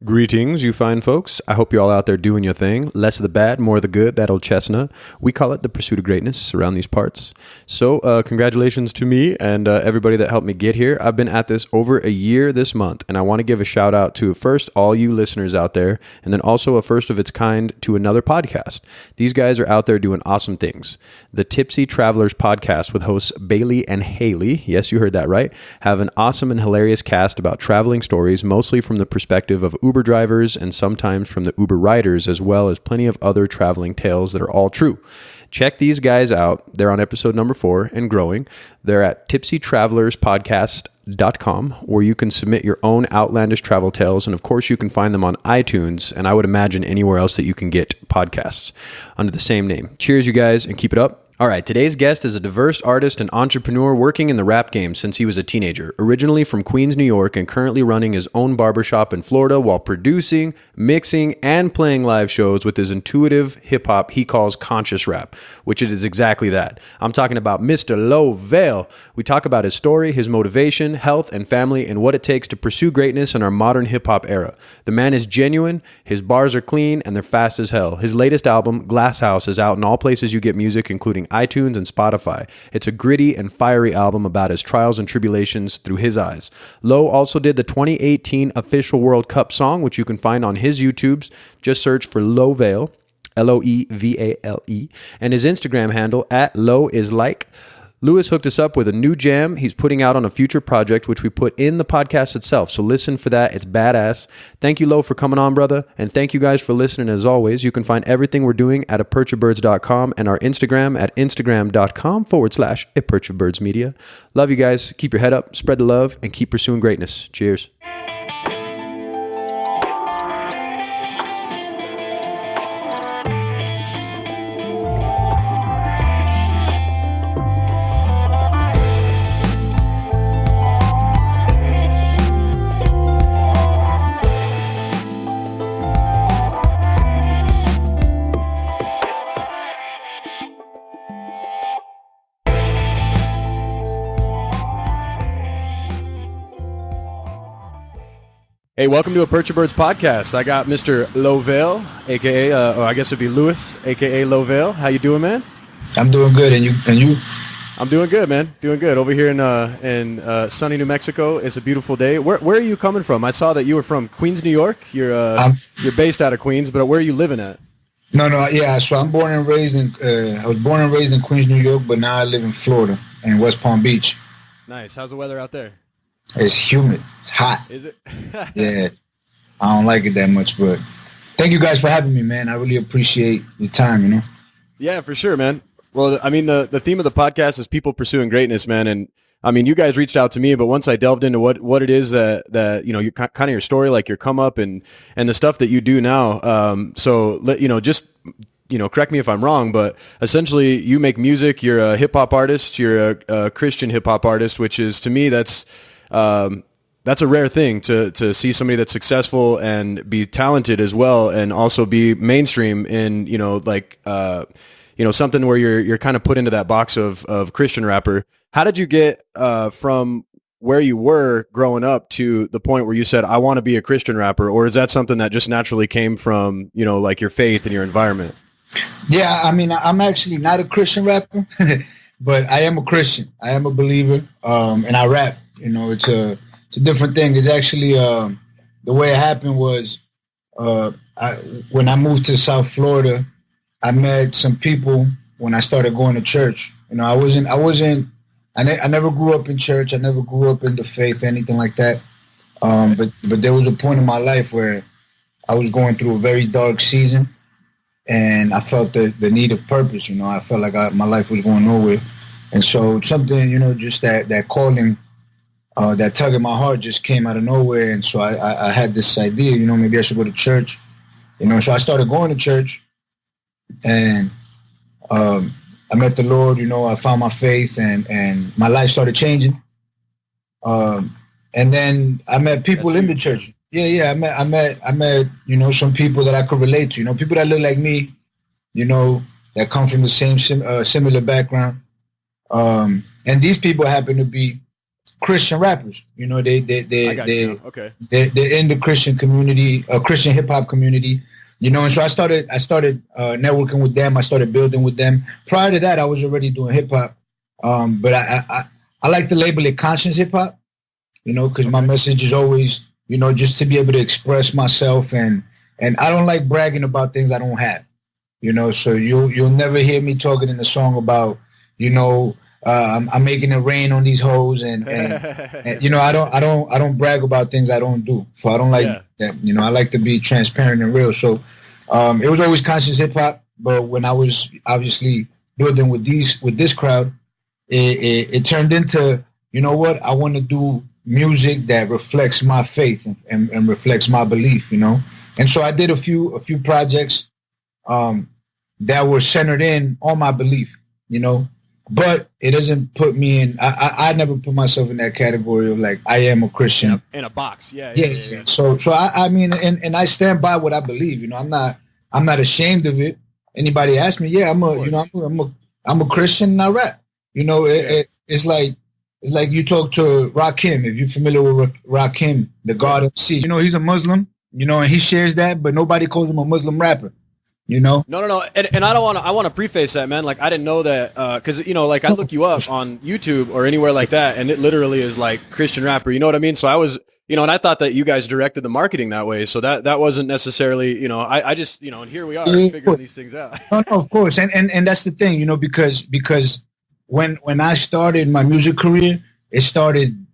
Greetings, you fine folks. I hope you're all out there doing your thing. Less of the bad, more of the good, that old chestnut. We call it the pursuit of greatness around these parts. So congratulations to me and everybody that helped me get here. I've been at this over a year this month, and I want to give a shout out to first all you listeners out there, and then also a first of its kind to another podcast. These guys are out there doing awesome things. The Tipsy Travelers podcast with hosts Bailey and Haley, yes, you heard that right, have an awesome and hilarious cast about traveling stories, mostly from the perspective of Uber drivers and sometimes from the Uber riders, as well as plenty of other traveling tales that are all true. Check these guys out. They're on episode number 4 and growing. They're at tipsytravelerspodcast.com, where you can submit your own outlandish travel tales. And of course, you can find them on iTunes, and I would imagine anywhere else that you can get podcasts under the same name. Cheers, you guys, and keep it up. All right, today's guest is a diverse artist and entrepreneur working in the rap game since he was a teenager, originally from Queens, New York, and currently running his own barbershop in Florida while producing, mixing, and playing live shows with his intuitive hip-hop he calls conscious rap, which it is exactly that. I'm talking about Mr. Loe Vale. We talk about his story, his motivation, health, and family, and what it takes to pursue greatness in our modern hip-hop era. The man is genuine, his bars are clean, and they're fast as hell. His latest album, Glasshouse, is out in all places you get music, including iTunes and Spotify. It's a gritty and fiery album about his trials and tribulations through his eyes. Loe also did the 2018 official World Cup song, which you can find on his YouTubes. Just search for Loe Vale, Loe-Vale, and his Instagram handle at @LoeIsLike. Lewis hooked us up with a new jam he's putting out on a future project, which we put in the podcast itself. So listen for that. It's badass. Thank you, Loe, for coming on, brother. And thank you guys for listening. As always, you can find everything we're doing at aperchofbirds.com and our Instagram at instagram.com/aperchofbirdsmedia. Love you guys. Keep your head up, spread the love, and keep pursuing greatness. Cheers. Hey, welcome to a Perch of Birds podcast. I got Mr. Loe Vale, a.k.a., or I guess it'd be Lewis, a.k.a. Loe Vale. How you doing, man? I'm doing good, and you? I'm doing good, man. Doing good. Over here in sunny New Mexico, it's a beautiful day. Where are you coming from? I saw that you were from Queens, New York. You're based out of Queens, but where are you living at? Yeah. So I'm born and raised in. I was born and raised in Queens, New York, but now I live in Florida, in West Palm Beach. Nice. How's the weather out there? It's humid. It's hot. Is it? Yeah. I don't like it that much, but thank you guys for having me, man. I really appreciate your time, Yeah, for sure, man. Well, I mean, the theme of the podcast is people pursuing greatness, man. And I mean, you guys reached out to me, but once I delved into what it is that you kind of your story, like your come up and the stuff that you do now. Correct me if I'm wrong, but essentially you make music. You're a hip hop artist. You're a Christian hip hop artist, which is, to me, that's a rare thing to see somebody that's successful and be talented as well, and also be mainstream in, something where you're kind of put into that box of Christian rapper. How did you get from where you were growing up to the point where you said, I want to be a Christian rapper? Or is that something that just naturally came from, like your faith and your environment? Yeah, I mean, I'm actually not a Christian rapper, but I am a Christian. I am a believer, and I rap. It's a different thing. It's actually the way it happened was when I moved to South Florida, I met some people when I started going to church. I never grew up in church. I never grew up in the faith, anything like that. But there was a point in my life where I was going through a very dark season, and I felt the need of purpose. I felt like my life was going nowhere. And so something, just that calling, that tug in my heart just came out of nowhere. And so I had this idea, maybe I should go to church. So I started going to church, and I met the Lord. I found my faith, and my life started changing. And then I met people in the church. Yeah. I met some people that I could relate to. People that look like me. That come from the same similar background. And these people happen to be Christian rappers. You know, they're in the Christian community, Christian hip hop community. You know, and so I started networking with them. I started building with them. Prior to that, I was already doing hip hop, but I like to label it conscious hip hop. You know, because my message is always, you know, just to be able to express myself, and I don't like bragging about things I don't have. You know, so you'll never hear me talking in a song about, you know, I'm making it rain on these hoes, and you know, I don't brag about things I don't do. So I don't like that. You know, I like to be transparent and real. So it was always conscious hip hop, but when I was obviously building with this crowd, it turned into, you know what, I want to do music that reflects my faith and reflects my belief, you know. And so I did a few projects that were centered in on my belief, you know. But it doesn't put me in. I never put myself in that category of like I am a Christian in a box. Yeah. So I mean, and I stand by what I believe. You know, I'm not ashamed of it. Anybody ask me, yeah, I'm a Christian and I rap. You know, it's like you talk to Rakim, if you're familiar with Rakim, the God MC. You know, he's a Muslim. You know, and he shares that, but nobody calls him a Muslim rapper. You know? No. And I want to preface that, man. Like, I didn't know that, because, you know, like, I look you up on YouTube or anywhere like that, and it literally is like Christian rapper. You know what I mean? So I was, you know, and I thought that you guys directed the marketing that way. So that wasn't necessarily, you know, I just, you know, and here we are figuring these things out. No, of course. And that's the thing, you know, because when I started my music career, it started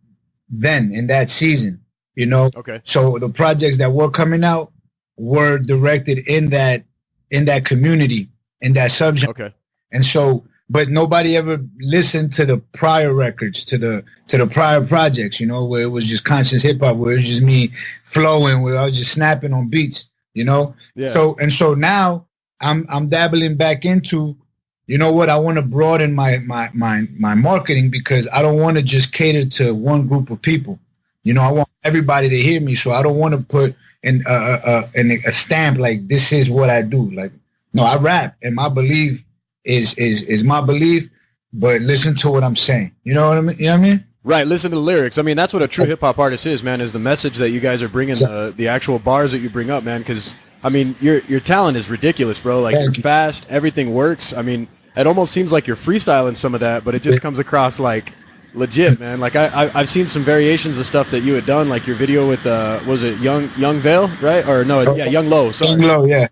then in that season, you know? Okay. So the projects that were coming out were directed in that community, in that subject. Okay. And so, but nobody ever listened to the prior records, to the prior projects, you know, where it was just conscious hip hop, where it was just me flowing, where I was just snapping on beats, you know? Yeah. So now I'm dabbling back into, you know what, I want to broaden my marketing, because I don't want to just cater to one group of people. You know, I want everybody to hear me. So I don't want to put in a stamp like this is what I do. Like, no, I rap, and my belief is my belief, but listen to what I'm saying. You know what I mean? You know what I mean? Right. Listen to the lyrics. I mean, that's what a true hip hop artist is, man, is the message that you guys are bringing, the actual bars that you bring up, man. Because, I mean, your talent is ridiculous, bro. Like, you're fast. Everything works. I mean, it almost seems like you're freestyling some of that, but it just comes across like legit, man. Like, I've seen some variations of stuff that you had done, like your video with was it Young Vale, right? Or no, yeah, Young Low. Sorry. Young Low, yeah.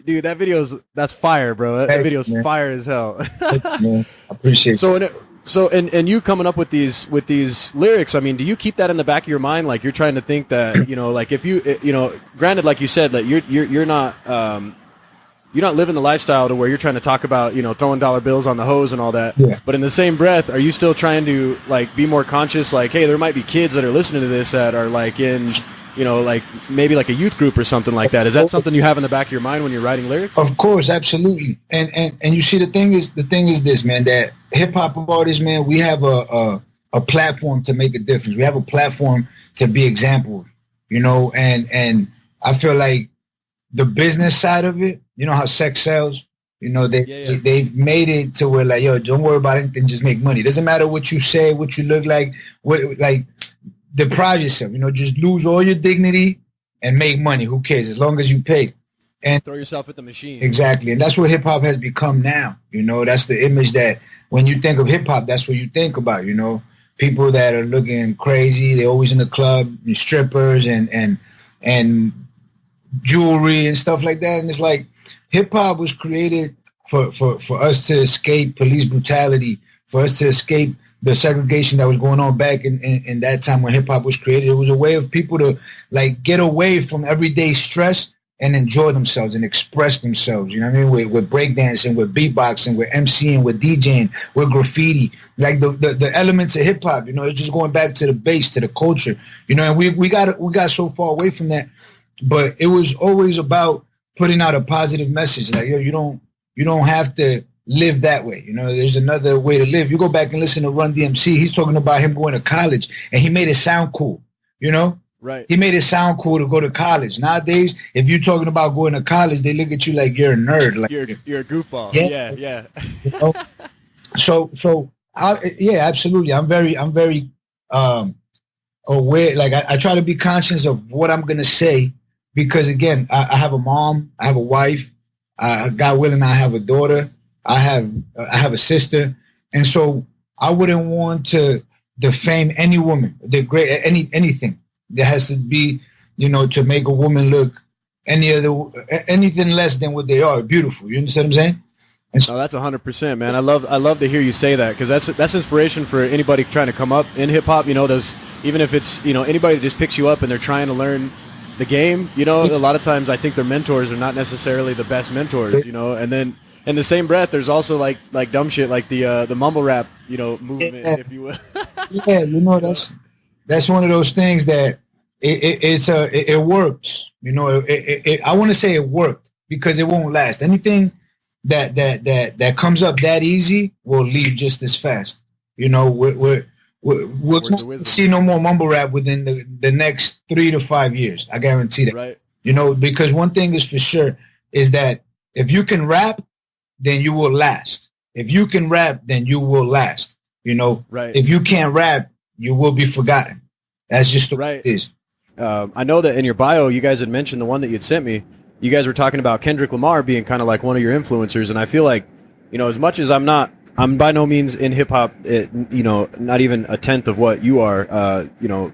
Dude, that's fire, bro. That video's fire as hell. Man, I appreciate it. So and you coming up with these lyrics, I mean, do you keep that in the back of your mind? Like, you're trying to think that, you know, like if you know, granted, like you said, that you're not living the lifestyle to where you're trying to talk about, you know, throwing dollar bills on the hose and all that. Yeah. But in the same breath, are you still trying to like be more conscious? Like, hey, there might be kids that are listening to this that are like in, you know, like maybe like a youth group or something like that. Is that something you have in the back of your mind when you're writing lyrics? Of course, absolutely. And you see, the thing is this, man, that hip hop artists, man, we have a platform to make a difference. We have a platform to be examples, you know, and I feel like the business side of it, you know how sex sells, you know, they've made it to where like, yo, don't worry about anything, just make money. It doesn't matter what you say, what you look like, deprive yourself, you know, just lose all your dignity and make money. Who cares? As long as you pay. And throw yourself at the machine. Exactly. And that's what hip hop has become now. You know, that's the image that when you think of hip hop, that's what you think about, you know, people that are looking crazy. They're always in the club, strippers and jewelry and stuff like that. And it's like hip hop was created for us to escape police brutality, for us to escape the segregation that was going on back in that time when hip hop was created. It was a way of people to like get away from everyday stress and enjoy themselves and express themselves. You know what I mean? With breakdancing, with beatboxing, with MCing, with DJing, with graffiti, like the elements of hip hop. You know, it's just going back to the base, to the culture. You know, and we got so far away from that. But it was always about putting out a positive message. Like, yo, you don't have to live that way. You know, there's another way to live. You go back and listen to Run DMC. He's talking about him going to college, and he made it sound cool. You know, right? He made it sound cool to go to college. Nowadays, if you're talking about going to college, they look at you like you're a nerd. Like you're a goofball. Yeah. You know? So, absolutely. I'm very aware. Like I try to be conscious of what I'm gonna say, because again, I have a mom, I have a wife, God willing, I have a daughter, I have a sister, and so I wouldn't want to defame any woman, anything that has to be, to make a woman look anything less than what they are. Beautiful. You understand what I'm saying? Oh, that's 100%, man. I love to hear you say that, because that's inspiration for anybody trying to come up in hip hop. There's, even if it's anybody that just picks you up and they're trying to learn the game. A lot of times I think their mentors are not necessarily the best mentors. And then in the same breath, there's also like dumb shit like the mumble rap movement, if you will. Yeah, that's one of those things that it works. I want to say it worked because it won't last. Anything that comes up that easy will leave just as fast. We'll see no more mumble rap within the next 3 to 5 years. I guarantee that. Right. Because one thing is for sure is that if you can rap, then you will last. If you can rap, then you will last. Right. If you can't rap, you will be forgotten. That's just the way it is. I know that in your bio, you guys had mentioned the one that you'd sent me. You guys were talking about Kendrick Lamar being kind of like one of your influencers, and I feel like, as much as I'm by no means in hip hop, not even a tenth of what you are,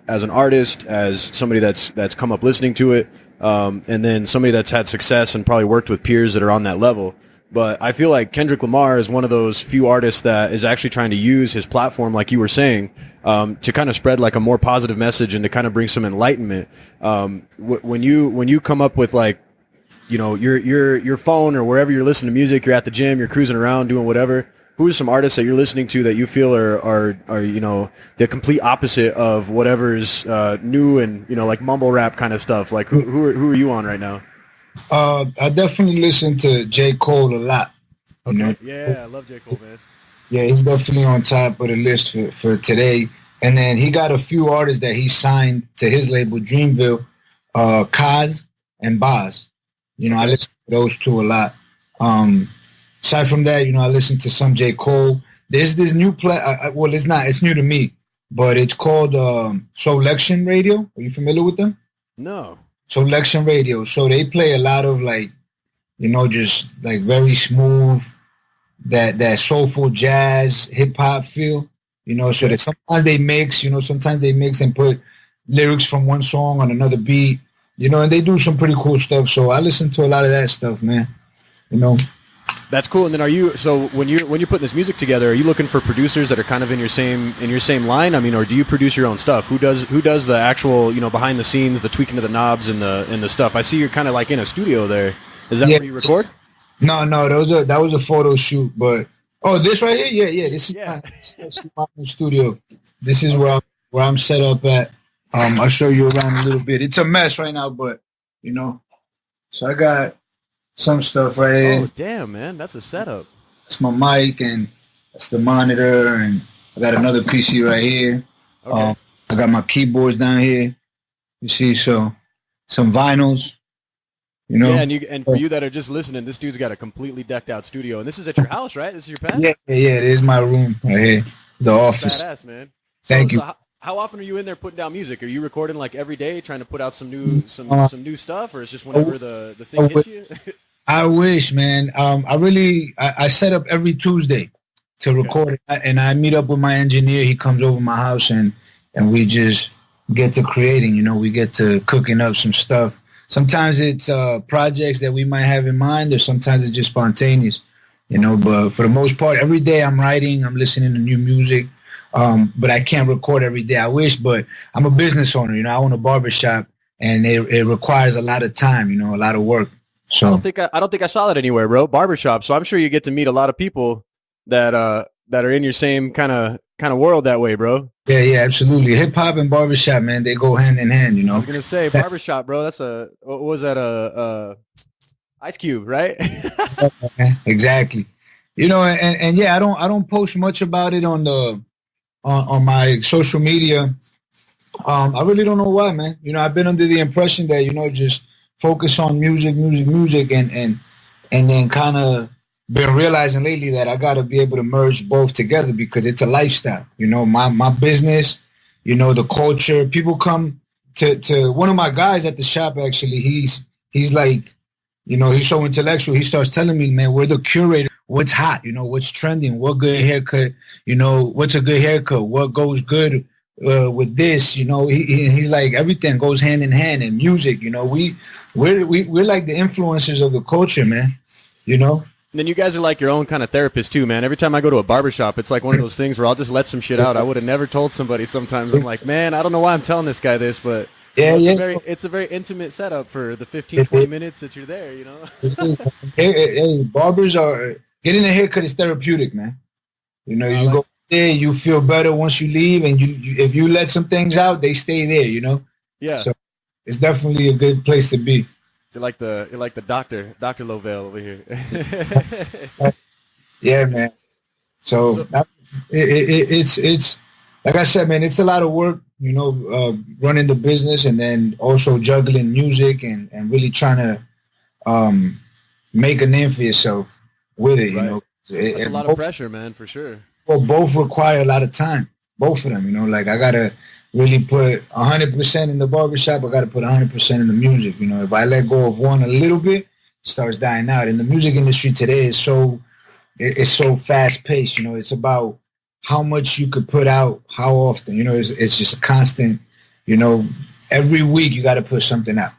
as an artist, as somebody that's come up listening to it, and then somebody that's had success and probably worked with peers that are on that level. But I feel like Kendrick Lamar is one of those few artists that is actually trying to use his platform, like you were saying, to kind of spread like a more positive message and to kind of bring some enlightenment. When you come up with like, your phone or wherever you're listening to music, you're at the gym, you're cruising around doing whatever, who are some artists that you're listening to that you feel are the complete opposite of whatever's new and like mumble rap kind of stuff? Like who are you on right now? I definitely listen to J. Cole a lot. Okay. Yeah, I love J. Cole, man. Yeah, he's definitely on top of the list for today. And then he got a few artists that he signed to his label, Dreamville, Kaz and Boz. I listen to those two a lot. Aside from that, I listen to some J. Cole. There's this new well, it's new to me, but it's called Selection Radio. Are you familiar with them? No. Selection Radio. So they play a lot of like, just like very smooth, that soulful jazz, hip hop feel, so that sometimes they mix and put lyrics from one song on another beat, and they do some pretty cool stuff. So I listen to a lot of that stuff, man. That's cool. And then so when you're putting this music together, are you looking for producers that are kind of in your same line? I mean, or do you produce your own stuff? Who does the actual, behind the scenes, the tweaking of the knobs and the stuff? I see you're kind of like in a studio there. Is that where you record? No, that was a photo shoot, but this right here? Yeah, this is my studio. This is where I'm set up at. I'll show you around a little bit. It's a mess right now, but so I got some stuff right here. Oh, damn, man. That's a setup. That's my mic, and that's the monitor, and I got another PC right here. Okay. I got my keyboards down here. You see, so some vinyls. Yeah, and for you that are just listening, this dude's got a completely decked out studio, and this is at your house, right? This is your pad? Yeah, it is my room right here, the office. Badass, man. Thank you. So how often are you in there putting down music? Are you recording like every day, trying to put out some new stuff, or is just whenever the thing hits you? I wish, man. I set up every Tuesday to record it, and I meet up with my engineer. He comes over my house, and we just get to creating. We get to cooking up some stuff. Sometimes it's projects that we might have in mind, or sometimes it's just spontaneous, But for the most part, every day I'm writing, I'm listening to new music. But I can't record every day. I wish, but I'm a business owner. I own a barbershop, and it requires a lot of time, a lot of work. So I don't think I saw that anywhere, bro. Barbershop. So I'm sure you get to meet a lot of people that are in your same kind of world that way, bro. Yeah, absolutely. Hip hop and barbershop, man, they go hand in hand, I was gonna say barbershop, bro. That's what was that? Ice Cube, right? Exactly. And yeah, I don't post much about it on my social media. I really don't know why, man. I've been under the impression that just focus on music, and then kind of been realizing lately that I got to be able to merge both together because it's a lifestyle. My business, the culture. People come to one of my guys at the shop. Actually, he's like, he's so intellectual. He starts telling me, man, we're the curator. What's hot? What's trending? What good haircut? What's a good haircut? What goes good with this? He's like, everything goes hand in hand. And music, we're like the influencers of the culture, man. And then you guys are like your own kind of therapist too, man. Every time I go to a barbershop, it's like one of those things where I'll just let some shit out. I would have never told somebody sometimes. I'm like, man, I don't know why I'm telling this guy this, but it's a very intimate setup for the 15, 20 minutes that you're there, Hey, barbers are, getting a haircut is therapeutic, man. You go there, you feel better once you leave, and if you let some things out, they stay there, Yeah. So it's definitely a good place to be. You're like the Dr. Loe Vale over here. Yeah, man. So it's like I said, man, it's a lot of work, running the business and then also juggling music and really trying to make a name for yourself with it, right. That's a lot of pressure, man, for sure. Well, both require a lot of time, both of them, like I got to really put 100% in the barbershop. I got to put 100% in the music. If I let go of one a little bit, it starts dying out. And the music industry today is so fast paced. It's about how much you could put out, how often. It's just a constant. Every week you got to put something out.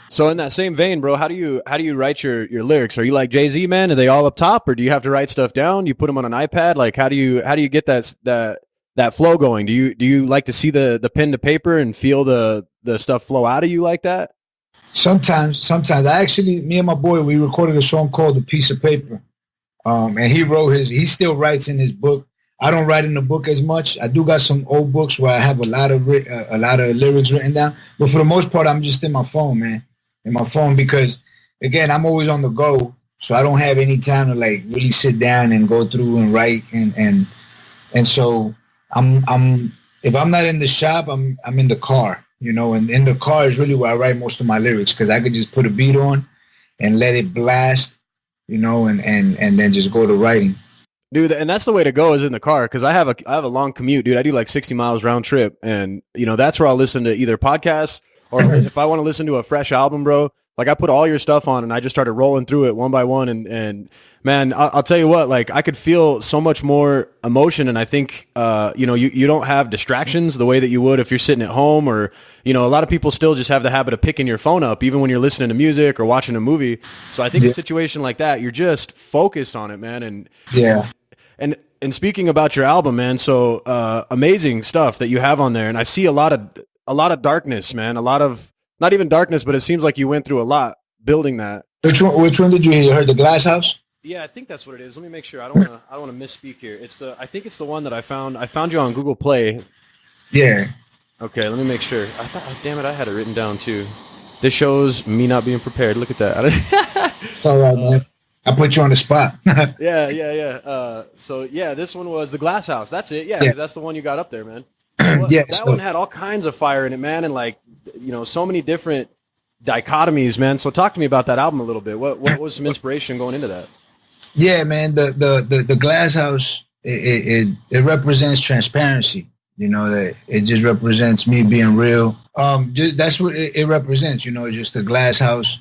So in that same vein, bro, how do you write your lyrics? Are you like Jay-Z, man? Are they all up top, or do you have to write stuff down? You put them on an iPad? Like how do you get that flow going? Do you like to see the pen to paper and feel the stuff flow out of you like that? Sometimes. Me and my boy, we recorded a song called "The Piece of Paper," and he still writes in his book. I don't write in the book as much. I do got some old books where I have a lot of lyrics written down, but for the most part, I'm just in my phone, man. In my phone, because again, I'm always on the go, so I don't have any time to like really sit down and go through and write and so I'm if I'm not in the shop, I'm in the car, and in the car is really where I write most of my lyrics, because I could just put a beat on and let it blast, and then just go to writing. Dude, and that's the way to go, is in the car, because I have a long commute, dude. I do like 60 miles round trip, and that's where I'll listen to either podcasts or if I want to listen to a fresh album, bro. Like I put all your stuff on and I just started rolling through it one by one, and man, I'll tell you what, like I could feel so much more emotion, and I think you don't have distractions the way that you would if you're sitting at home, or a lot of people still just have the habit of picking your phone up even when you're listening to music or watching a movie. So I think a situation like that, you're just focused on it, man. And yeah. And speaking about your album, man, so amazing stuff that you have on there, and I see a lot of darkness, man. A lot of, not even darkness, but it seems like you went through a lot building that. Which one did you hear? You heard the Glasshouse? Yeah, I think that's what it is. Let me make sure. I don't want to misspeak here. I think it's the one that I found. I found you on Google Play. Yeah. Okay, let me make sure. I thought, damn it, I had it written down too. This shows me not being prepared. Look at that. It's all right, man. I put you on the spot. Yeah. So yeah, this one was the Glasshouse. That's it. Yeah, 'cause that's the one you got up there, man. That one had all kinds of fire in it, man, and like so many different dichotomies, man. So talk to me about that album a little bit. What was some inspiration going into that? Yeah, man. The Glasshouse, it represents transparency. That it just represents me being real. That's what it represents. Just the Glasshouse,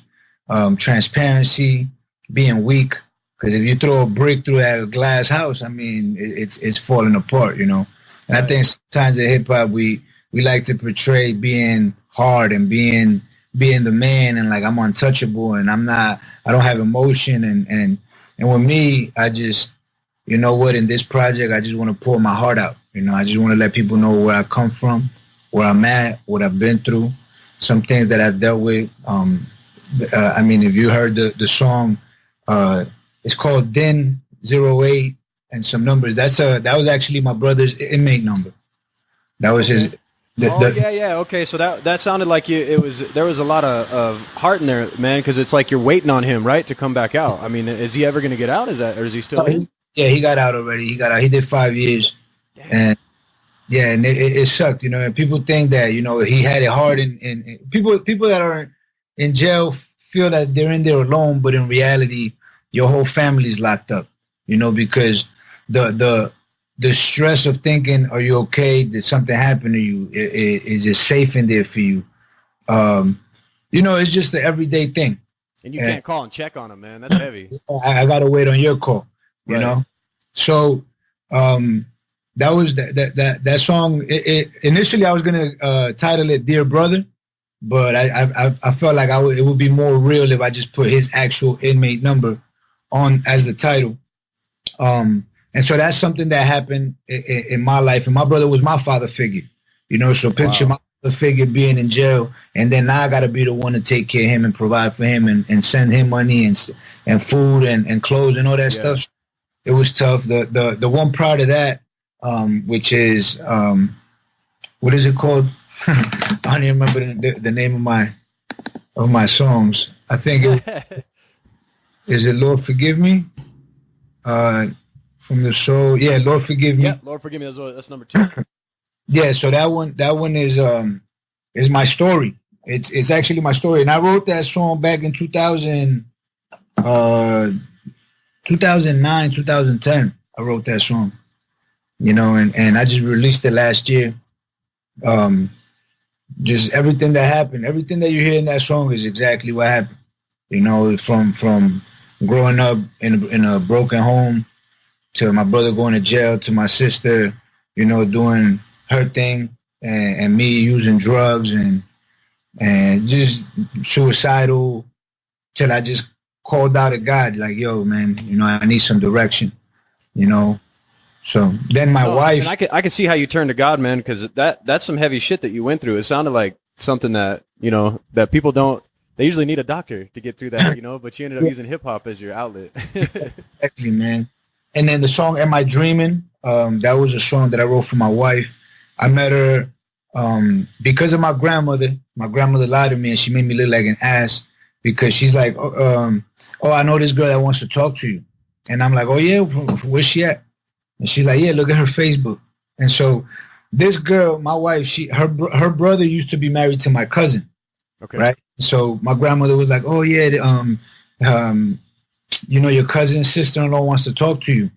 transparency, being weak. Because if you throw a brick through that glass house, I mean, it's falling apart. And I think sometimes in hip hop we like to portray being hard and being the man, and like I'm untouchable and I don't have emotion, and with me, I just, in this project I just want to pour my heart out. I just want to let people know where I come from, where I'm at, what I've been through, some things that I've dealt with. I mean, if you heard the song, it's called Den 08 and some numbers. That was actually my brother's inmate number. That was his. Yeah. Okay, so that sounded like there was a lot of heart in there, man, because it's like you're waiting on him, right, to come back out. I mean, is he ever going to get out? Or is he still in? Yeah, he got out already. He got out. He did 5 years. Damn. And it sucked, and people think that, he had it hard, and people that are in jail feel that they're in there alone, but in reality, your whole family's locked up, because the the stress of thinking, are you okay? Did something happen to you? Is it safe in there for you? It's just the everyday thing. And you can't call and check on them, man. That's heavy. I got to wait on your call, you know? So that was that song. Initially, I was going to title it Dear Brother, but I felt like it would be more real if I just put his actual inmate number on as the title. And so that's something that happened in my life. And my brother was my father figure, so picture my father figure being in jail. And then now I got to be the one to take care of him and provide for him and send him money and food and clothes and all that stuff. It was tough. The one prior to that, which is, what is it called? I don't even remember the name of my songs. I think is it Lord Forgive Me? From the soul, yeah, Lord Forgive Me. Yeah, Lord Forgive Me. That's number 2. Yeah, so that one is my story. It's actually my story, and I wrote that song back in 2009, 2010. I wrote that song, and I just released it last year. Just everything that happened, everything that you hear in that song is exactly what happened. From growing up in a broken home, to my brother going to jail, to my sister, doing her thing, and me using drugs and just suicidal, till I just called out to God, like, yo, man, I need some direction, So then my wife. And I can see how you turn to God, man, because that's some heavy shit that you went through. It sounded like something that, that people don't. They usually need a doctor to get through that, but you ended up using hip hop as your outlet. Exactly, man. And then the song "Am I Dreaming"? That was a song that I wrote for my wife. I met her because of my grandmother. My grandmother lied to me, and she made me look like an ass because she's like, "Oh, I know this girl that wants to talk to you," and I'm like, "Oh yeah, where's she at?" And she's like, "Yeah, look at her Facebook." And so this girl, my wife, her brother used to be married to my cousin. Okay. Right. So my grandmother was like, "Oh yeah, your cousin's sister-in-law wants to talk to you."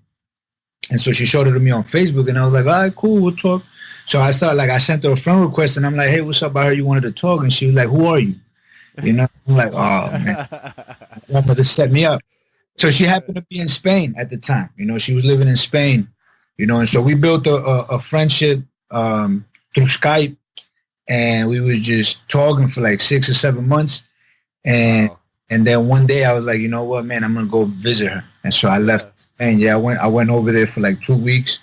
And so she showed it to me on Facebook, and I was like, "All right, cool, we'll talk." So I sent her a friend request, and I'm like, "Hey, what's up?" I heard you wanted to talk, and she was like, "Who are you?" I'm like, "Oh man, my grandmother set me up." So she happened to be in Spain at the time. She was living in Spain. And so we built a friendship through Skype, and we was just talking for like 6 or 7 months, and. Wow. And then one day I was like, you know what, man, I'm gonna go visit her. And so I left, and I went over there for like 2 weeks,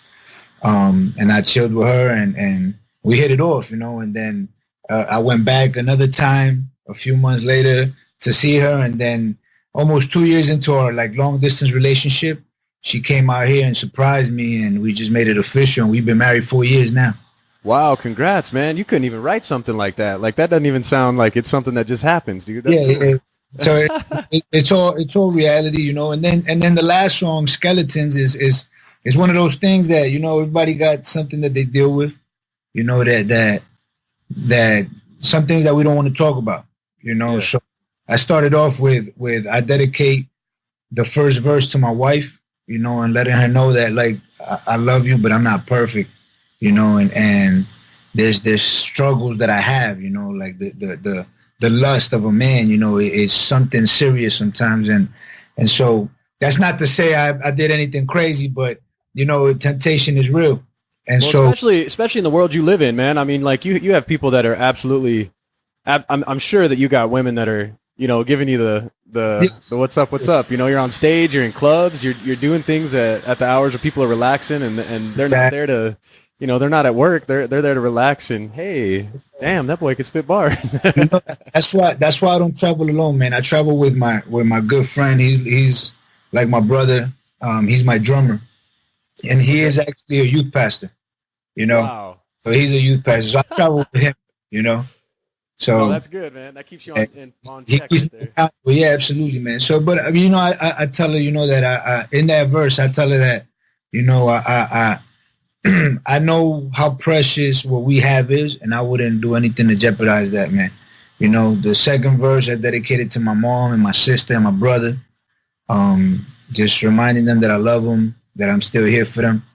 and I chilled with her, and we hit it off, And then I went back another time a few months later to see her, and then almost 2 years into our like long distance relationship, she came out here and surprised me, and we just made it official. And we've been married 4 years now. Wow, congrats, man! You couldn't even write something like that. Like that doesn't even sound like it's something that just happens, dude. That's cool. Yeah. So it's all reality, And then the last song, Skeletons, is one of those things that everybody got something that they deal with, that some things that we don't want to talk about, Yeah. So I started off with I dedicate the first verse to my wife, and letting her know that like I love you, but I'm not perfect, and there's struggles that I have, like the lust of a man, is something serious sometimes. And so that's not to say I did anything crazy, but, temptation is real. And especially in the world you live in, man. I mean, like you have people that are absolutely, I'm sure that you got women that are, giving you the what's up, you're on stage, you're in clubs, you're doing things at the hours where people are relaxing and they're not there to, they're not at work. They're there to relax and, hey, damn, that boy can spit bars. That's why I don't travel alone, man. I travel with my good friend. He's like my brother. He's my drummer, and he is actually a youth pastor. Wow. So he's a youth pastor. So I travel with him. So that's good, man. That keeps you on check right there. Well, yeah, absolutely, man. So, but I tell her, that I in that verse, I tell her that, I know how precious what we have is, and I wouldn't do anything to jeopardize that, man. The second verse I dedicated to my mom and my sister and my brother, just reminding them that I love them, that I'm still here for them.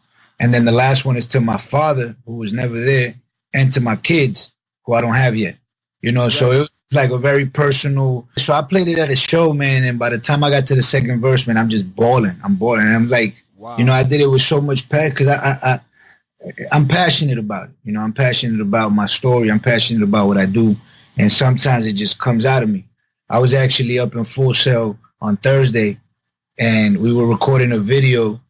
And then the last one is to my father, who was never there, and to my kids, who I don't have yet. You know, so it was like a very personal. So I played it at a show, man, and by the time I got to the second verse, man, I'm just bawling. I'm bawling. And I'm like, you know, I did it with so much passion because I'm passionate about it. You know, I'm passionate about my story. I'm passionate about what I do. And sometimes it just comes out of me. I was actually up in Full Sail on Thursday, and we were recording a video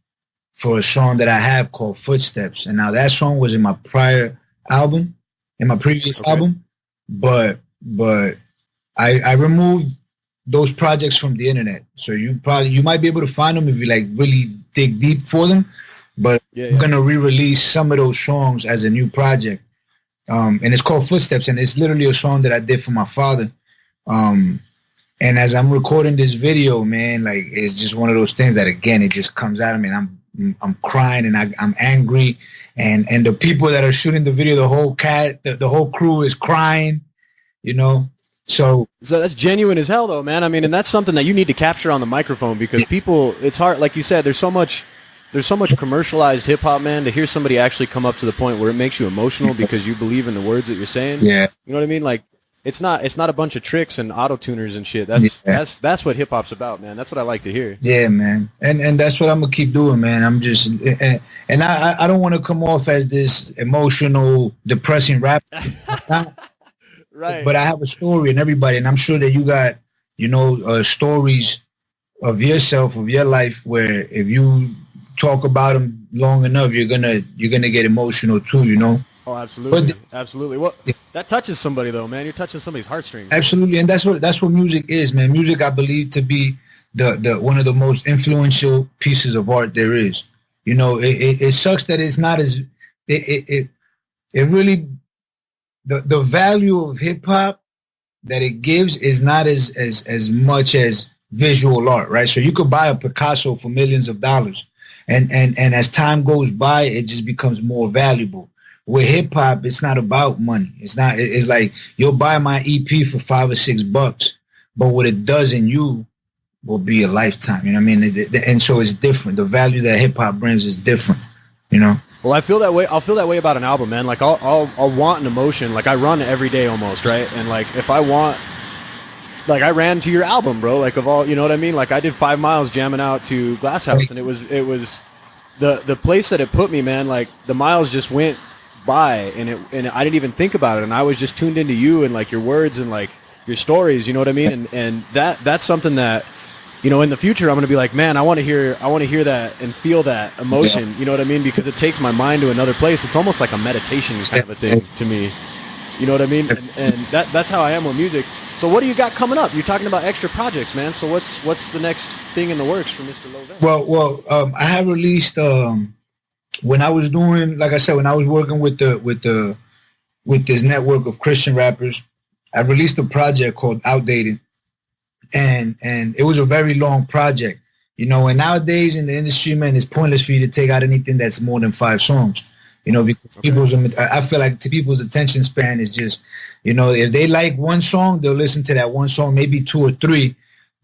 for a song that I have called Footsteps. And now that song was in my prior album, in my previous album, but I removed those projects from the internet. So you might be able to find them if you like really dig deep for them. But I'm going to re-release some of those songs as a new project. And it's called Footsteps, and it's literally a song that I did for my father. And as I'm recording this video, man, like it's just one of those things that, again, it just comes out of me, and I'm crying, and I'm angry, and the people that are shooting the video, the whole crew is crying, you know. So that's genuine as hell, though, man. I mean, and that's something that you need to capture on the microphone, because people, it's hard, like you said, there's so much commercialized hip hop, man, to hear somebody actually come up to the point where it makes you emotional because you believe in the words that you're saying. Yeah. You know what I mean? Like, it's not a bunch of tricks and auto-tuners and shit. That's what hip hop's about, man. That's what I like to hear. Yeah, man. And that's what I'm gonna keep doing, man. I'm just, and I don't want to come off as this emotional, depressing rap. Right. But I have a story, and everybody, and I'm sure that you got, you know, stories of yourself, of your life, where if you talk about them long enough, you're gonna get emotional too, you know. Oh, absolutely, absolutely. Well, that touches somebody, though, man. You're touching somebody's heartstrings. Absolutely, and that's what music is, man. Music, I believe, to be the one of the most influential pieces of art there is. You know, it sucks that it's not as it really the value of hip hop that it gives is not as much as visual art, right? So you could buy a Picasso for millions of dollars. And as time goes by, it just becomes more valuable. With hip hop, it's not about money. It's like you'll buy my EP for $5 or $6, but what it does in you will be a lifetime. You know what I mean? And so it's different. The value that hip hop brings is different, you know? Well, I feel that way. I'll feel that way about an album, man. Like I'll want an emotion. Like I run every day almost, right? And like if I want, like I ran to your album, bro. Like of all, you know what I mean? Like I did 5 miles jamming out to Glasshouse, and it was the place that it put me, man. Like the miles just went by, and I didn't even think about it, and I was just tuned into you and like your words and like your stories. You know what I mean? And that's something that, you know, in the future I'm gonna be like, man, I want to hear that and feel that emotion. You know what I mean? Because it takes my mind to another place. It's almost like a meditation kind of a thing to me. You know what I mean? And that's how I am with music. So what do you got coming up? You're talking about extra projects, man. So what's the next thing in the works for Mr. Loe Vale? Well, I have released when I was doing, like I said, when I was working with this network of Christian rappers, I released a project called Outdated, and it was a very long project, you know. And nowadays in the industry, man, it's pointless for you to take out anything that's more than 5 songs. You know, because I feel like people's attention span is just, you know, if they like one song, they'll listen to that one song, maybe 2 or 3,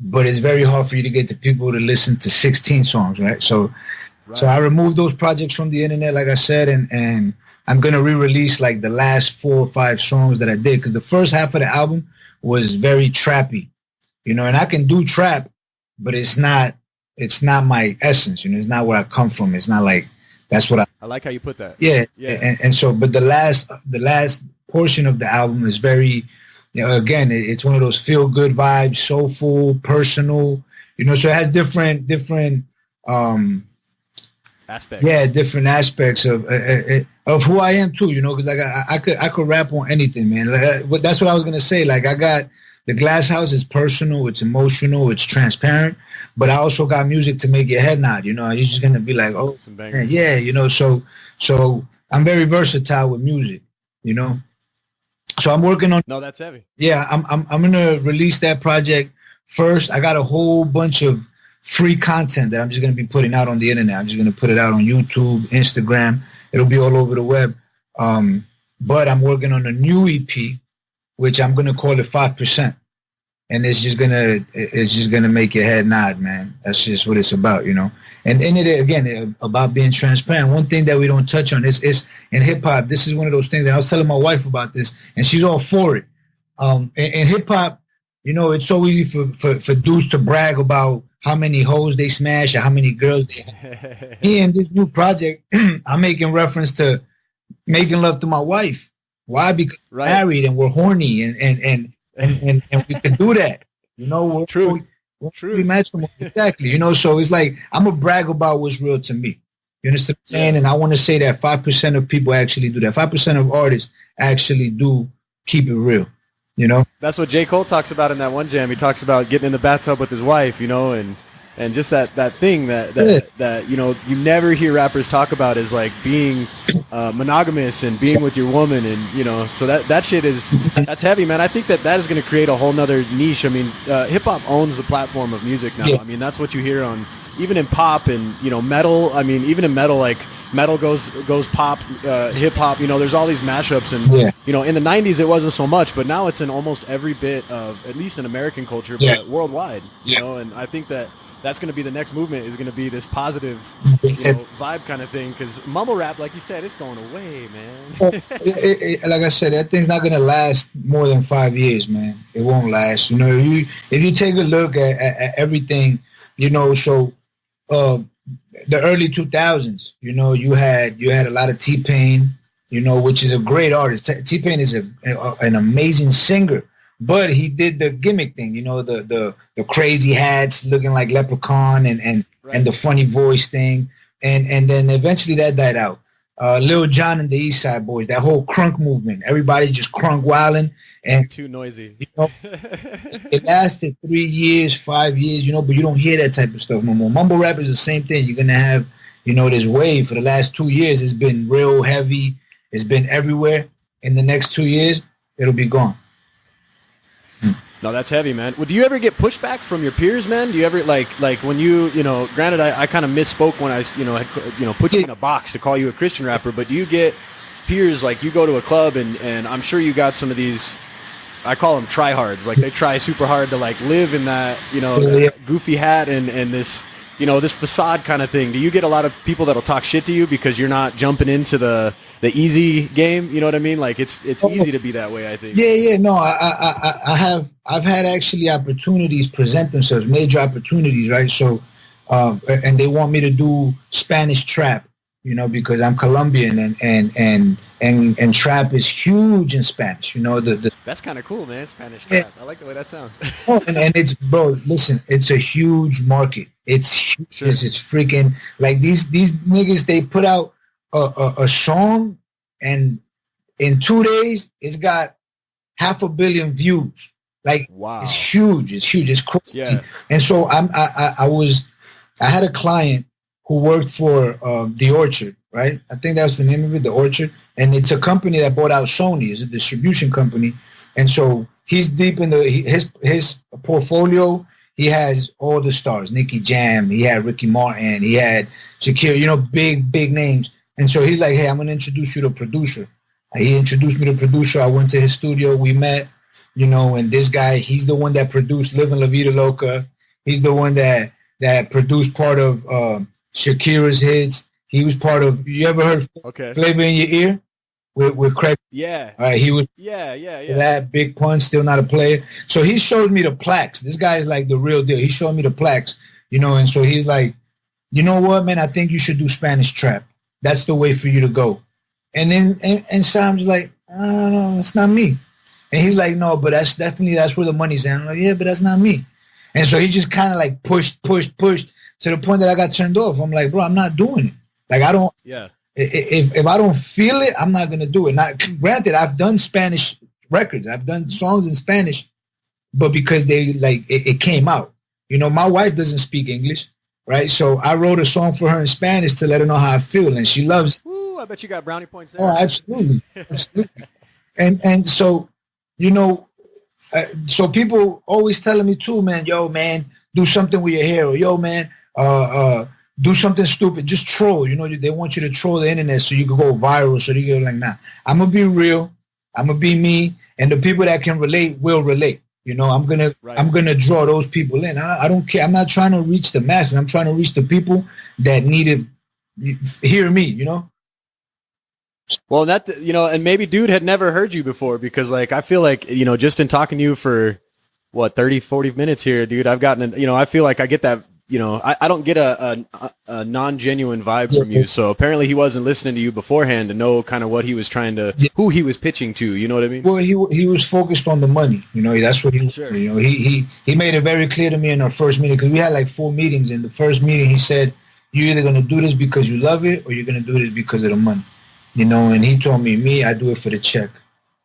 but it's very hard for you to get to people to listen to 16 songs, right? So I removed those projects from the internet, like I said, and I'm going to re-release like the last 4 or 5 songs that I did, because the first half of the album was very trappy, you know, and I can do trap, but it's not my essence, you know, it's not where I come from. It's not like, that's what I like how you put that. Yeah. And so, but the last portion of the album is very, you know, again, it's one of those feel good vibes, soulful, personal, you know, so it has different aspects. Yeah, different aspects of who I am too, you know, because like I could rap on anything, man. Like, that's what I was gonna say. Like I got the Glasshouse is personal, it's emotional, it's transparent, but I also got music to make your head nod. You know, you're just gonna be like, oh, man, yeah, you know. So I'm very versatile with music, you know. So I'm working on. No, that's heavy. Yeah, I'm gonna release that project first. I got a whole bunch of free content that I'm just gonna be putting out on the internet. I'm just gonna put it out on YouTube, Instagram. It'll be all over the web. But I'm working on a new EP, which I'm gonna call it 5%. and it's just gonna make your head nod, man. That's just what it's about, you know. And it again about being transparent. One thing that we don't touch on is in hip hop. This is one of those things that I was telling my wife about this, and she's all for it. In hip hop, you know, it's so easy for dudes to brag about how many hoes they smash or how many girls they have. Me in this new project, I'm making reference to making love to my wife. Why? Because we're married and we're horny and we can do that. You know, True. Exactly. You know, so it's like I'm gonna brag about what's real to me. You understand what I'm saying? And I want to say that 5% of people actually do that. 5% of artists actually do keep it real. You know, that's what J. Cole talks about in that one jam. He talks about getting in the bathtub with his wife, you know, and just that thing that you know you never hear rappers talk about is like being monogamous and being with your woman, and you know, so that shit that's heavy, man. I think that is going to create a whole nother niche. I mean, hip hop owns the platform of music now. I mean, that's what you hear on even in pop and, you know, metal. I mean, even in metal, like metal goes pop, hip hop, you know, there's all these mashups, and you know, in the 90s it wasn't so much, but now it's in almost every bit of, at least in American culture, but worldwide, you know. And I think that's going to be the next movement, is going to be this positive, you know, vibe kind of thing, because mumble rap, like you said, it's going away, man. Like I said, that thing's not going to last more than 5 years, man. It won't last. You know, if you take a look at everything, you know, so the early 2000s, you know, you had a lot of T-Pain, you know, which is a great artist. T-Pain is an amazing singer, but he did the gimmick thing, you know, the crazy hats looking like Leprechaun and the funny voice thing, and then eventually that died out. Lil Jon and the East Side Boys, that whole crunk movement, everybody just crunk wilding and too noisy. You know, it lasted 3 years, 5 years, you know, but you don't hear that type of stuff no more. Mumble rap is the same thing. You're gonna have, you know, this wave for the last 2 years. It's been real heavy. It's been everywhere. In the next 2 years, it'll be gone. No, that's heavy, man. Well, do you ever get pushback from your peers, man? Do you ever like when you know, granted, I kind of misspoke when I, you know, had, you know, put you in a box to call you a Christian rapper, but do you get peers, like you go to a club and I'm sure you got some of these, I call them tryhards, like they try super hard to like live in that, you know, goofy hat and this, you know, this facade kind of thing. Do you get a lot of people that'll talk shit to you because you're not jumping into the easy game? You know what I mean? Like it's easy to be that way, I think. Yeah. No, I've had actually opportunities present themselves, major opportunities, right? So, and they want me to do Spanish trap, you know, because I'm Colombian and trap is huge in Spanish, you know. That's kind of cool, man. Spanish trap. I like the way that sounds. and it's, bro, listen, it's a huge market. It's huge. Sure. It's freaking, like these niggas, they put out a song and in 2 days it's got 500 million views. Like, wow. It's huge. It's crazy. Yeah. And so I had a client who worked for The Orchard, right? I think that was the name of it, The Orchard. And it's a company that bought out Sony. It's a distribution company. And so he's deep in his portfolio. He has all the stars, Nicky Jam. He had Ricky Martin. He had Shakira, you know, big names. And so he's like, hey, I'm going to introduce you to a producer. He introduced me to a producer. I went to his studio. We met, you know, and this guy, he's the one that produced Livin' La Vida Loca. He's the one that produced part of Shakira's hits. He was part of, you ever heard Flavor in Your Ear with Craig? Yeah. All right, he was yeah. That Big Pun, still not a player. So he shows me the plaques. This guy is like the real deal. He showed me the plaques, you know, and so he's like, you know what, man, I think you should do Spanish trap. That's the way for you to go. And then and Sam's like, no, that's not me. And he's like, no, but that's where the money's at. I'm like, yeah, but that's not me. And so he just kind of like pushed to the point that I got turned off. I'm like, bro, I'm not doing it. Like, I don't. Yeah. If I don't feel it, I'm not gonna do it. Now, granted, I've done Spanish records. I've done songs in Spanish, but because they like it came out. You know, my wife doesn't speak English, right? So I wrote a song for her in Spanish to let her know how I feel, and she loves it. Ooh, I bet you got brownie points there. Oh, absolutely. And so, you know, so people always telling me too, man, yo, man, do something with your hair, or yo, man, do something stupid, just troll. You know, they want you to troll the internet so you can go viral. So you go like, nah, I'm gonna be real, I'm gonna be me, and the people that can relate will relate. I'm gonna draw those people in. I don't care. I'm not trying to reach the masses. I'm trying to reach the people that need to hear me. Well, and maybe dude had never heard you before, because like I feel like just in talking to you for 30-40 minutes here, dude, I've gotten I feel like I get that. I don't get a non-genuine vibe from you. So apparently he wasn't listening to you beforehand to know kind of what he was trying to, who he was pitching to. You know what I mean? Well, he was focused on the money. That's what he. Sure. He made it very clear to me in our first meeting, because we had like 4 meetings. In the first meeting, he said, "You're either gonna do this because you love it, or you're gonna do this because of the money." And he told me, I do it for the check.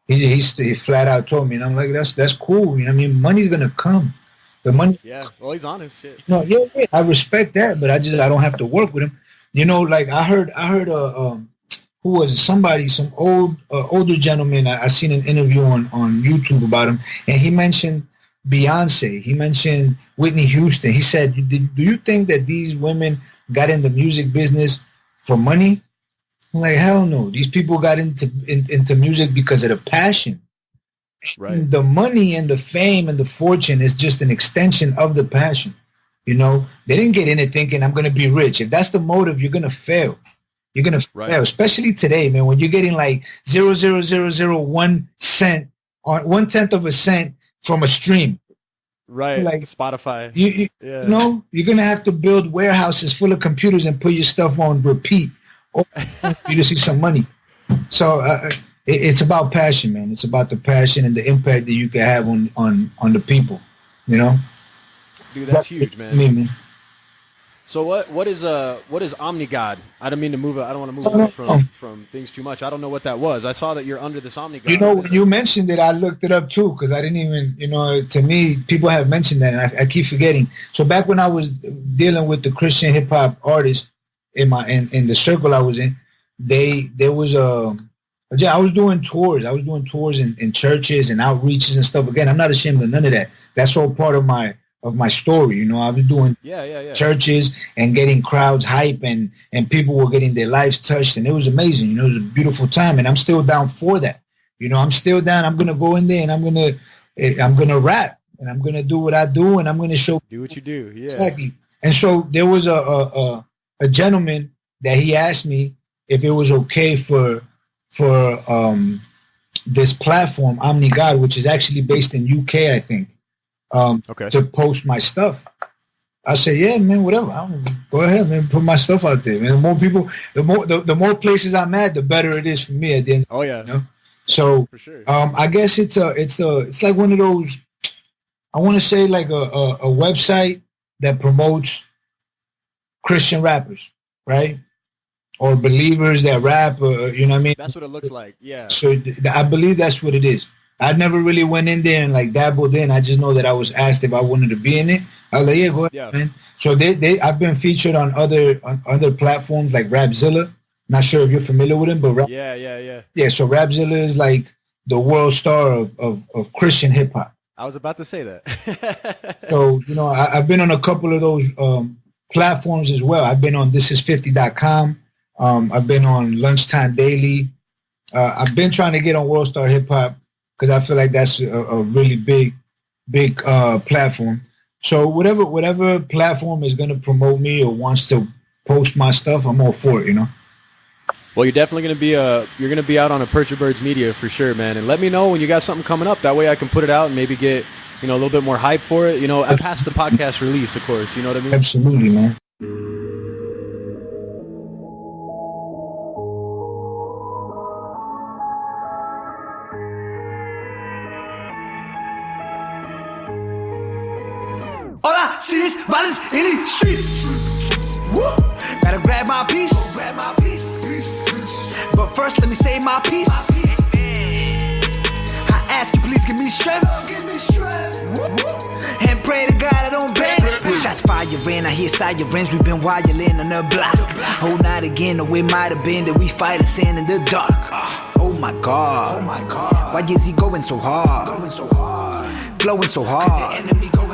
He flat out told me, and I'm like, that's cool. Money's gonna come. The money. Yeah. Well, he's honest. Shit. No, yeah, I respect that, but I don't have to work with him. Like I heard who was it? Somebody, some older gentleman. I seen an interview on YouTube about him, and he mentioned Beyonce. He mentioned Whitney Houston. He said, "Do you think that these women got in the music business for money?" I'm like, hell no. These people got into music because of the passion. Right. The money and the fame and the fortune is just an extension of the passion. They didn't get in it thinking I'm going to be rich. If that's the motive, you're going to fail. You're going to fail, especially today, man, when you're getting like 0.0001 cent on 1/10 of a cent from a stream. Right. Like Spotify. You're going to have to build warehouses full of computers and put your stuff on repeat for you to see some money. So, it's about passion, man. It's about the passion and the impact that you can have on the people, Dude, that's huge, man. Me, man. So what is Omnigod? I don't mean to move it. I don't want to move on from things too much. I don't know what that was. I saw that you're under this Omnigod. When you mentioned it, I looked it up too, because I didn't even, to me, people have mentioned that, and I keep forgetting. So back when I was dealing with the Christian hip hop artists in the circle I was in, there was I was doing tours. I was doing tours in churches and outreaches and stuff. Again, I'm not ashamed of none of that. That's all part of my story. I was doing churches and getting crowds hype, and people were getting their lives touched, and it was amazing. It was a beautiful time, and I'm still down for that. I'm still down. I'm gonna go in there and I'm gonna rap, and I'm gonna do what I do, and I'm gonna do what you do. Yeah, exactly. And so there was a gentleman that he asked me if it was okay for this platform, Omnigod, which is actually based in UK, I think, to post my stuff. I said, yeah, man, whatever. Go ahead, man, put my stuff out there, man. The more people, the more places I'm at, the better it is for me at the end. Oh yeah. So for sure. I guess it's like one of those, I want to say like a website that promotes Christian rappers, right? Or believers that rap, you know what I mean? That's what it looks like, yeah. So I believe that's what it is. I never really went in there and like dabbled in. I just know that I was asked if I wanted to be in it. I was like, yeah, go ahead, man. So I've been featured on other platforms like Rapzilla. Not sure if you're familiar with him, but yeah. So Rapzilla is like the world star of Christian hip hop. I was about to say that. So I've been on a couple of those platforms as well. I've been on thisis50.com. I've been on Lunchtime Daily. I've been trying to get on World Star Hip Hop because I feel like that's a really big platform. So whatever platform is going to promote me or wants to post my stuff, I'm all for it, Well, you're definitely going to be out on a Perch Birds Media for sure, man. And let me know when you got something coming up. That way I can put it out and maybe get, a little bit more hype for it. Past the podcast release, of course. You know what I mean? Absolutely, man. All I see is violence in these streets. Woo. Gotta grab my piece. But first, let me say my piece. I ask you, please give me strength. And pray to God I don't bang. Shots firing, I hear sirens. We've been wildin' on the block. Oh, not again, though it might have been that we fighting sin in the dark. Oh my God. Why is he going so hard? Flowing so hard.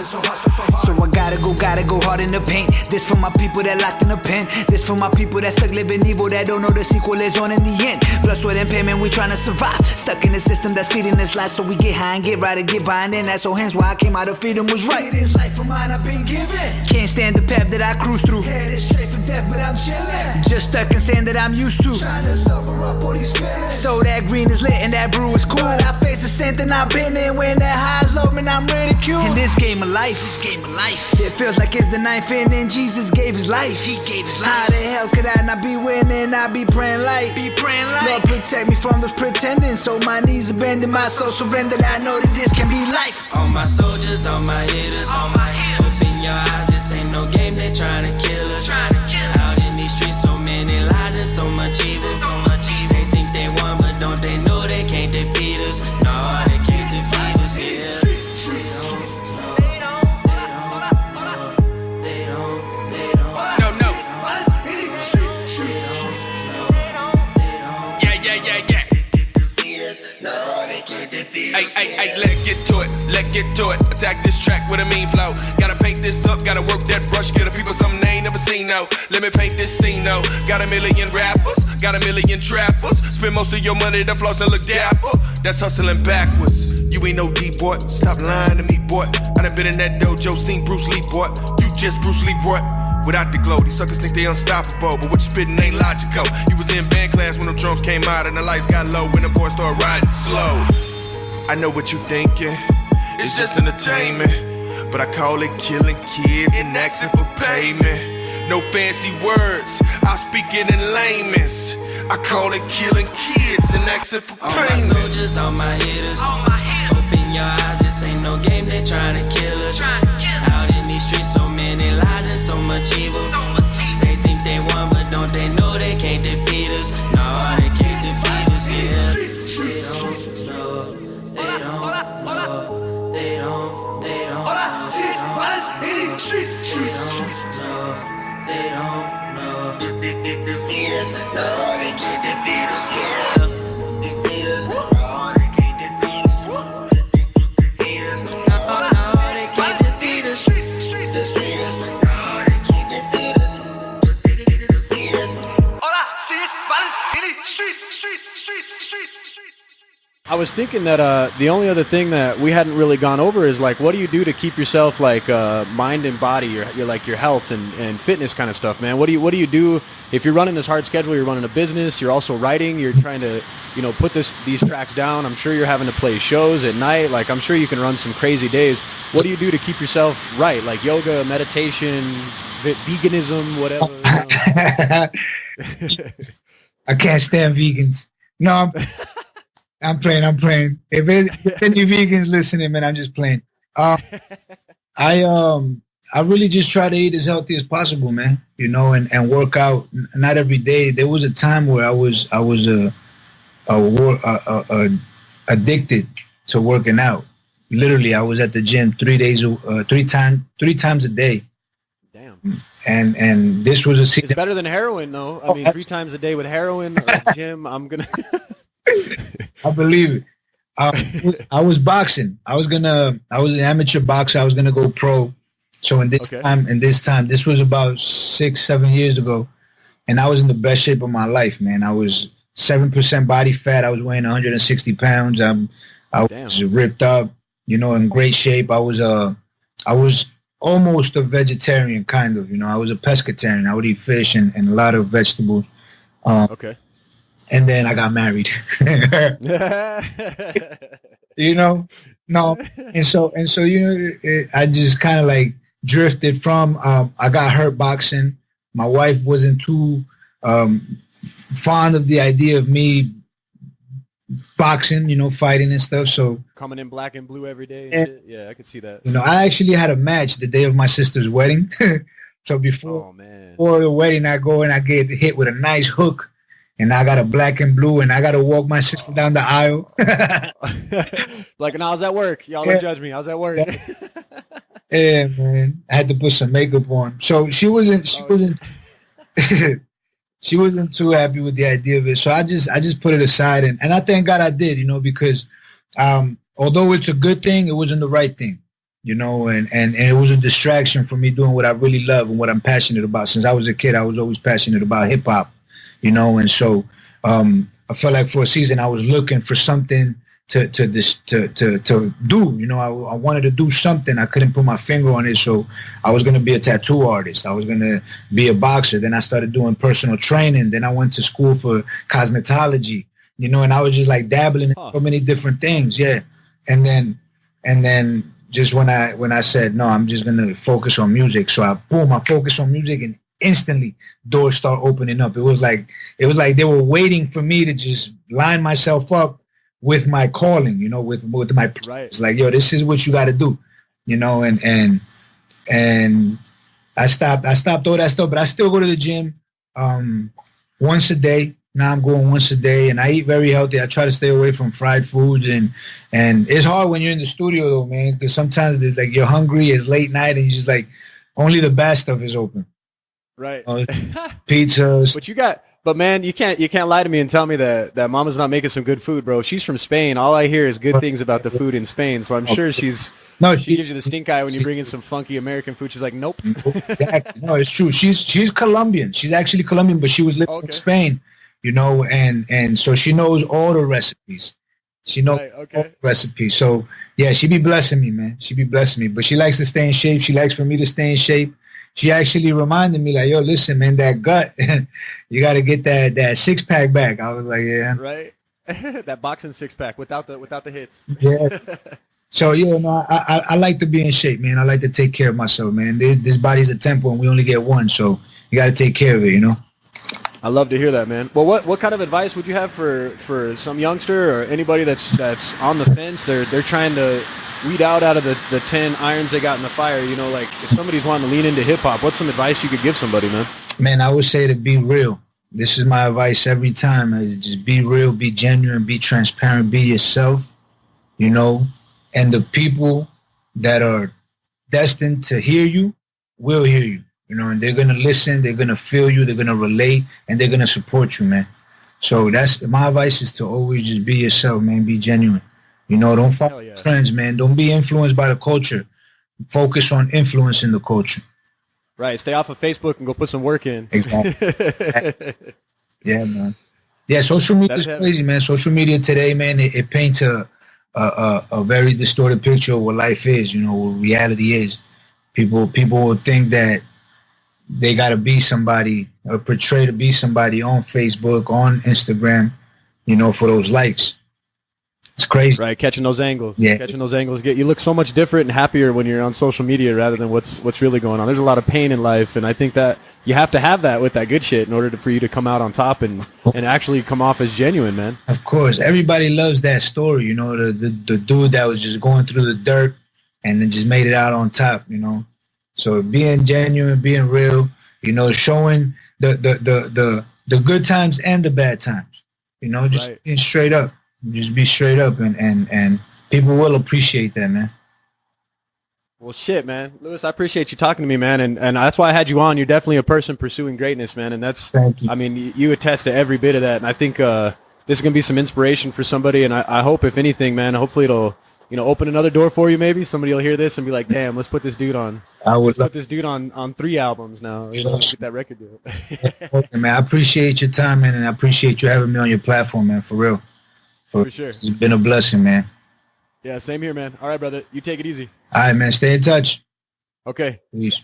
So I gotta go hard in the paint. This for my people that locked in the pen. This for my people that stuck living evil, that don't know the sequel is on in the end. Blood, sweat, and payment, we tryna survive. Stuck in the system that's feeding us life, so we get high and get right and get by, and then that's so hence why I came out of freedom was right. This life of mine I've been given. Can't stand the path that I cruise through. Headed straight for death, but I'm chilling. Just stuck in sand that I'm used to. Tryna suffer up all these feelings. So that green is lit and that brew is cool. But I face the same thing I've been in. When that high is low, man, I'm ridiculed. In this game of life, it feels like it's the ninth inning. Jesus gave his life. He gave his life. How the hell could I not be winning? I be praying like. Lord, protect me from those pretending. So my knees abandon, my soul surrendered. I know that this can be life. All my soldiers, all my hitters, open your eyes. This ain't no game. They tryna kill us. Out in these streets, so many lies and so much evil. They think they won, but don't they know they can't defeat us? No, they can't defeat us. Yeah. Hey, let's get to it. Attack this track with a mean flow. Gotta paint this up, gotta work that brush. Get the people something they ain't never seen, no. Let me paint this scene, no. Got a million rappers, got a million trappers. Spend most of your money to floss and look dapper. That's hustling backwards. You ain't no deep boy, stop lying to me, boy. I done been in that dojo, seen Bruce Lee, boy. You just Bruce Lee, boy. Without the glow, these suckers think they unstoppable, but what you spittin' ain't logical. You was in band class when them drums came out and the lights got low when the boys started riding slow. I know what you thinking, it's just entertainment, but I call it killing kids and asking for payment. No fancy words, I speak it in layman's. I call it killing kids and asking for payment. All my soldiers, all my hitters, open your eyes. This ain't no game. They tryna kill us. Out in these streets, so many lies and so much evil. They think they won, but don't they know they can't defeat us? No, they can't defeat us. Yeah. They don't. All I see is violence in the streets. They don't know. They defeat us. No, they can't defeat us. Yeah. Defeat us. No, they can't defeat us. Defeat us. No, they can't defeat us. Defeat us. No, they can't defeat us. Defeat us. All I see is violence in the streets. I was thinking that the only other thing that we hadn't really gone over is like, what do you do to keep yourself like mind and body, your like your health and fitness kind of stuff, man? What do you do if you're running this hard schedule? You're running a business. You're also writing. You're trying to put these tracks down. I'm sure you're having to play shows at night. Like I'm sure you can run some crazy days. What do you do to keep yourself right? Like yoga, meditation, veganism, whatever. I can't stand vegans. No. I'm playing. If any vegans listening, man, I'm just playing. I really just try to eat as healthy as possible, man. And work out. Not every day. There was a time where I was addicted to working out. Literally, I was at the gym 3 times a day. Damn. And this was a season. It's better than heroin, though. I mean, 3 times a day with heroin or gym. I'm gonna. I believe it. I was boxing. I was an amateur boxer. I was gonna go pro. So in this time, this was about 6-7 years ago, and I was in the best shape of my life, man. I was 7% body fat. I was weighing 160 pounds. I was ripped up, in great shape. I was almost a vegetarian, kind of. I was a pescatarian. I would eat fish and a lot of vegetables. And then I got married. No. And so I just kind of like drifted from, I got hurt boxing. My wife wasn't too fond of the idea of me boxing, fighting and stuff. So coming in black and blue every day. And shit. Yeah, I could see that. I actually had a match the day of my sister's wedding. So before the wedding, I go and I get hit with a nice hook. And I got a black and blue, and I got to walk my sister down the aisle. Like, and I was at work. Y'all don't judge me. I was at work. Yeah, man. I had to put some makeup on. So she wasn't she wasn't too happy with the idea of it. So I just put it aside, and I thank God I did, because although it's a good thing, it wasn't the right thing. and it was a distraction for me doing what I really love and what I'm passionate about. Since I was a kid, I was always passionate about hip hop, and so I felt like for a season I was looking for something to do. I wanted to do something. I couldn't put my finger on it, so I was going to be a tattoo artist. I was going to be a boxer. Then I started doing personal training. Then I went to school for cosmetology, and I was just like dabbling in so many different things. Yeah. And then just when I said, no, I'm just going to focus on music. So I focused on music, and instantly doors start opening up. It was like they were waiting for me to just line myself up with my calling, with my, it's like, yo, this is what you got to do, and I stopped all that stuff, but I still go to the gym once a day. Now I'm going once a day, and I eat very healthy. I try to stay away from fried foods, and it's hard when you're in the studio though, man, because sometimes it's like you're hungry, it's late night, and you just like only the bad stuff is open. Right. Pizzas. But man, you can't lie to me and tell me that Mama's not making some good food, bro. She's from Spain. All I hear is good things about the food in Spain. So I'm sure she gives you the stink eye when you bring in some funky American food. She's like, nope. Exactly. No, it's true. She's Colombian. She's actually Colombian, but she was living in Spain, and so she knows all the recipes. She knows all the recipes. So yeah, she be blessing me, man. She be blessing me. But she likes to stay in shape. She likes for me to stay in shape. She actually reminded me, like, yo, listen, man, that gut, you got to get that 6-pack back. I was like, yeah. Right. That boxing 6-pack without the hits. Yeah. So, I like to be in shape, man. I like to take care of myself, man. This body's a temple, and we only get one, so you got to take care of it, I love to hear that, man. Well, what kind of advice would you have for some youngster or anybody that's on the fence? They're trying to weed out of the 10 irons they got in the fire. Like if somebody's wanting to lean into hip hop, what's some advice you could give somebody, man? Man, I would say to be real. This is my advice every time. Just be real, be genuine, be transparent, be yourself, and the people that are destined to hear you will hear you, and they're going to listen, they're going to feel you, they're going to relate, and they're going to support you, man. So that's my advice, is to always just be yourself, man, be genuine. Don't follow trends, man. Don't be influenced by the culture. Focus on influencing the culture. Right. Stay off of Facebook and go put some work in. Exactly. Yeah, man. Yeah, social media is crazy, man. Social media today, man, it paints a very distorted picture of what life is, what reality is. People will think that they got to be somebody or portray to be somebody on Facebook, on Instagram, for those likes. It's crazy. Right, catching those angles. Yeah. Catching those angles. You look so much different and happier when you're on social media rather than what's really going on. There's a lot of pain in life, and I think that you have to have that with that good shit in order for you to come out on top and actually come off as genuine, man. Of course. Everybody loves that story, the dude that was just going through the dirt and then just made it out on top, So being genuine, being real, showing the good times and the bad times, just being straight up. Just be straight up, and people will appreciate that, man. Well, shit, man. Lewis, I appreciate you talking to me, man, and that's why I had you on. You're definitely a person pursuing greatness, man, and that's, thank you. I mean, you attest to every bit of that, and I think this is going to be some inspiration for somebody, and I hope, if anything, man, hopefully it'll, open another door for you maybe. Somebody will hear this and be like, damn, let's put this dude on. Let's put this dude on 3 albums now. Get that record deal. Okay, man, I appreciate your time, man, and I appreciate you having me on your platform, man, for real. For sure. It's been a blessing, man. Yeah, same here, man. All right, brother. You take it easy. All right, man. Stay in touch. Okay. Peace.